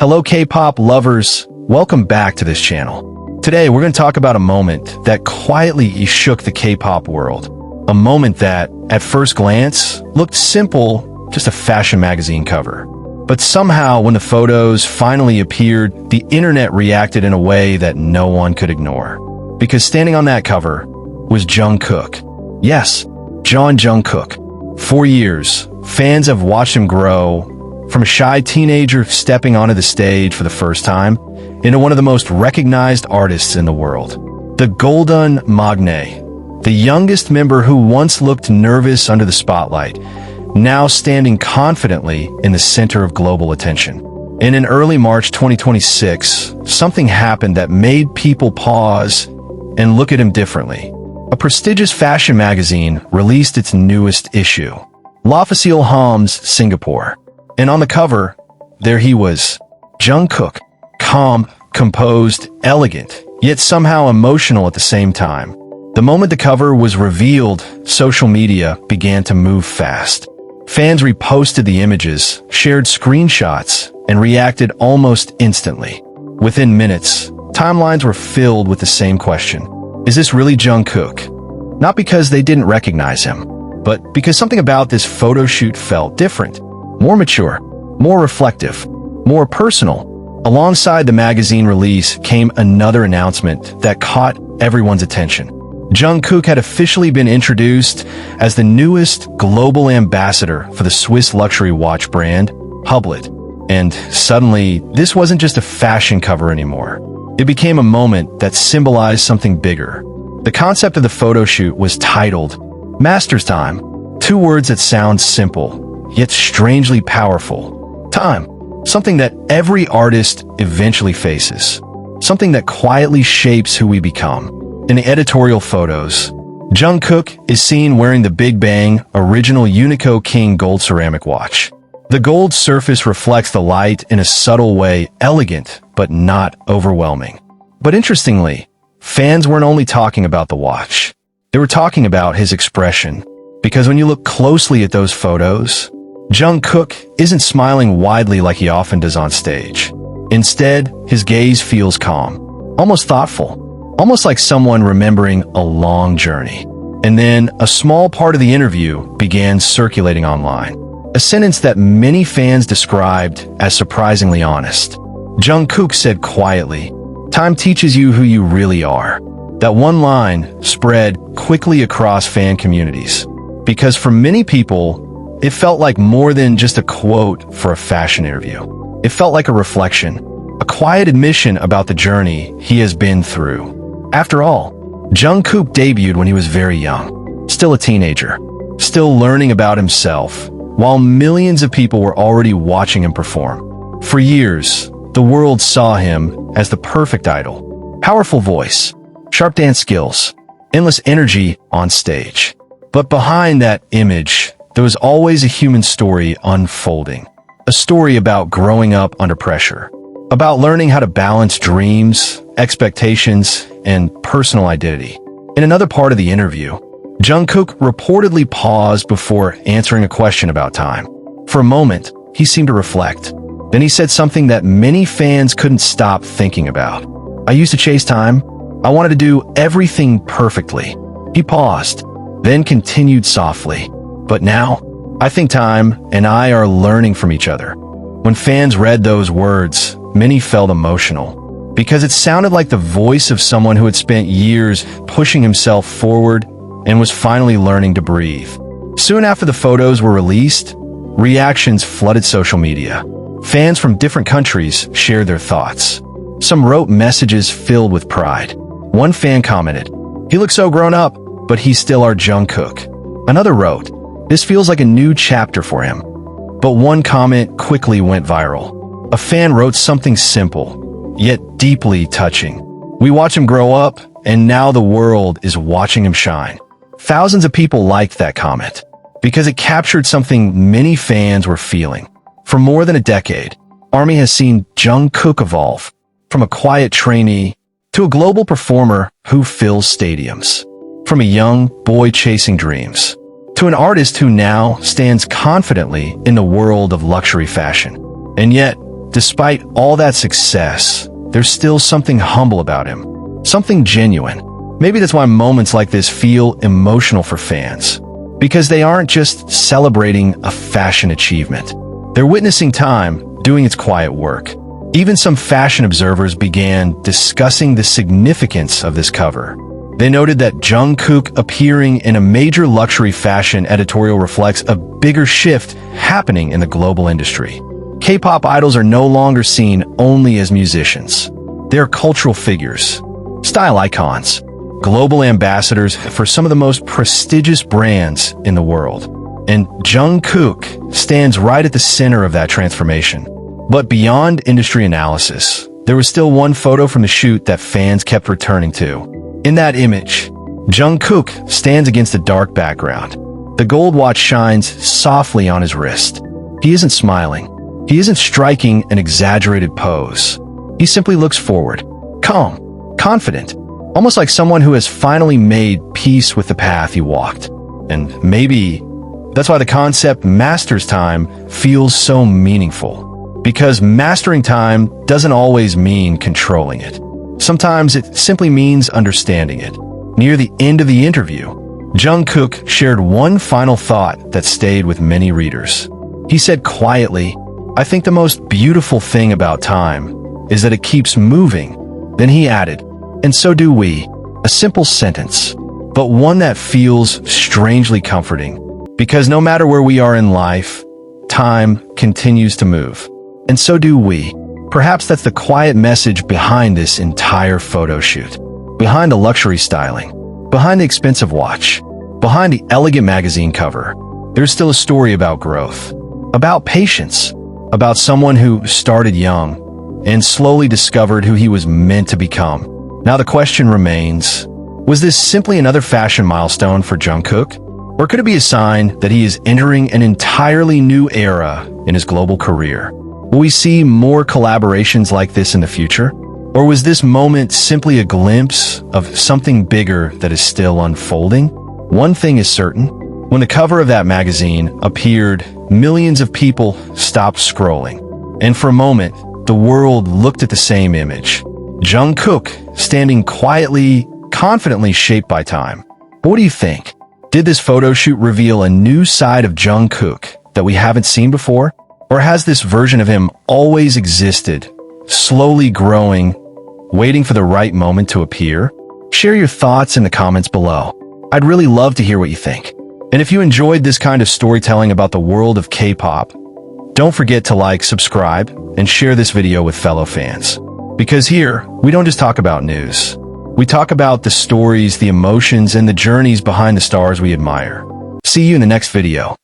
Hello K-pop lovers, welcome back to this channel. Today we're going to talk about a moment that quietly shook the K-pop world. A moment that, at first glance, looked simple, just a fashion magazine cover. But somehow when the photos finally appeared, the internet reacted in a way that no one could ignore. Because standing on that cover was Jungkook. Yes, Jungkook. For years, fans have watched him grow from a shy teenager stepping onto the stage for the first time into one of the most recognized artists in the world. The Golden Magne, the youngest member who once looked nervous under the spotlight, now standing confidently in the center of global attention. And in early March 2026, something happened that made people pause and look at him differently. A prestigious fashion magazine released its newest issue, L'OFFICIEL HOMMES Singapore. And on the cover, there he was, Jungkook, calm, composed, elegant, yet somehow emotional at the same time. The moment the cover was revealed, social media began to move fast. Fans reposted the images, shared screenshots, and reacted almost instantly. Within minutes, timelines were filled with the same question. Is this really Jungkook? Not because they didn't recognize him, but because something about this photo shoot felt different. More mature, more reflective, more personal. Alongside the magazine release came another announcement that caught everyone's attention. Jungkook had officially been introduced as the newest global ambassador for the Swiss luxury watch brand, Hublot. And suddenly, this wasn't just a fashion cover anymore. It became a moment that symbolized something bigger. The concept of the photo shoot was titled Master's Time, two words that sound simple, yet strangely powerful. Time. Something that every artist eventually faces. Something that quietly shapes who we become. In the editorial photos, Jungkook is seen wearing the Big Bang original Uniqlo King gold ceramic watch. The gold surface reflects the light in a subtle way, elegant, but not overwhelming. But interestingly, fans weren't only talking about the watch. They were talking about his expression. Because when you look closely at those photos, Jungkook isn't smiling widely like he often does on stage. Instead, his gaze feels calm, almost thoughtful, almost like someone remembering a long journey. And then a small part of the interview began circulating online. A sentence that many fans described as surprisingly honest. Jungkook said quietly, "Time teaches you who you really are." That one line spread quickly across fan communities. Because for many people, it felt like more than just a quote for a fashion interview. It felt like a reflection, a quiet admission about the journey he has been through. After all, Jungkook debuted when he was very young, still a teenager, still learning about himself, while millions of people were already watching him perform. For years, the world saw him as the perfect idol. Powerful voice, sharp dance skills, endless energy on stage. But behind that image, there was always a human story unfolding. A story about growing up under pressure. About learning how to balance dreams, expectations, and personal identity. In another part of the interview, Jungkook reportedly paused before answering a question about time. For a moment, he seemed to reflect. Then he said something that many fans couldn't stop thinking about. "I used to chase time. I wanted to do everything perfectly." He paused, then continued softly. "But now, I think time and I are learning from each other." When fans read those words, many felt emotional, because it sounded like the voice of someone who had spent years pushing himself forward and was finally learning to breathe. Soon after the photos were released, reactions flooded social media. Fans from different countries shared their thoughts. Some wrote messages filled with pride. One fan commented, "He looks so grown up, but he's still our Jungkook." Another wrote, "This feels like a new chapter for him." But one comment quickly went viral. A fan wrote something simple, yet deeply touching. "We watch him grow up, and now the world is watching him shine." Thousands of people liked that comment, because it captured something many fans were feeling. For more than a decade, ARMY has seen Jungkook evolve, from a quiet trainee to a global performer who fills stadiums. From a young boy chasing dreams to an artist who now stands confidently in the world of luxury fashion. And yet, despite all that success, there's still something humble about him. Something genuine. Maybe that's why moments like this feel emotional for fans. Because they aren't just celebrating a fashion achievement. They're witnessing time doing its quiet work. Even some fashion observers began discussing the significance of this cover. They noted that Jungkook appearing in a major luxury fashion editorial reflects a bigger shift happening in the global industry. K-pop idols are no longer seen only as musicians. They are cultural figures, style icons, global ambassadors for some of the most prestigious brands in the world. And Jungkook stands right at the center of that transformation. But beyond industry analysis, there was still one photo from the shoot that fans kept returning to. In that image, Jungkook stands against a dark background. The gold watch shines softly on his wrist. He isn't smiling. He isn't striking an exaggerated pose. He simply looks forward, calm, confident, almost like someone who has finally made peace with the path he walked. And maybe that's why the concept master's time feels so meaningful. Because mastering time doesn't always mean controlling it. Sometimes it simply means understanding it. Near the end of the interview, Jungkook shared one final thought that stayed with many readers. He said quietly, "I think the most beautiful thing about time is that it keeps moving." Then he added, "And so do we." A simple sentence, but one that feels strangely comforting. Because no matter where we are in life, time continues to move. And so do we. Perhaps that's the quiet message behind this entire photo shoot. Behind the luxury styling, behind the expensive watch, behind the elegant magazine cover, there's still a story about growth, about patience, about someone who started young and slowly discovered who he was meant to become. Now the question remains, was this simply another fashion milestone for Jungkook? Or could it be a sign that he is entering an entirely new era in his global career? Will we see more collaborations like this in the future? Or was this moment simply a glimpse of something bigger that is still unfolding? One thing is certain. When the cover of that magazine appeared, millions of people stopped scrolling. And for a moment, the world looked at the same image. Jungkook standing quietly, confidently shaped by time. What do you think? Did this photo shoot reveal a new side of Jungkook that we haven't seen before? Or has this version of him always existed, slowly growing, waiting for the right moment to appear? Share your thoughts in the comments below. I'd really love to hear what you think. And if you enjoyed this kind of storytelling about the world of K-pop, don't forget to like, subscribe, and share this video with fellow fans. Because here, we don't just talk about news. We talk about the stories, the emotions, and the journeys behind the stars we admire. See you in the next video.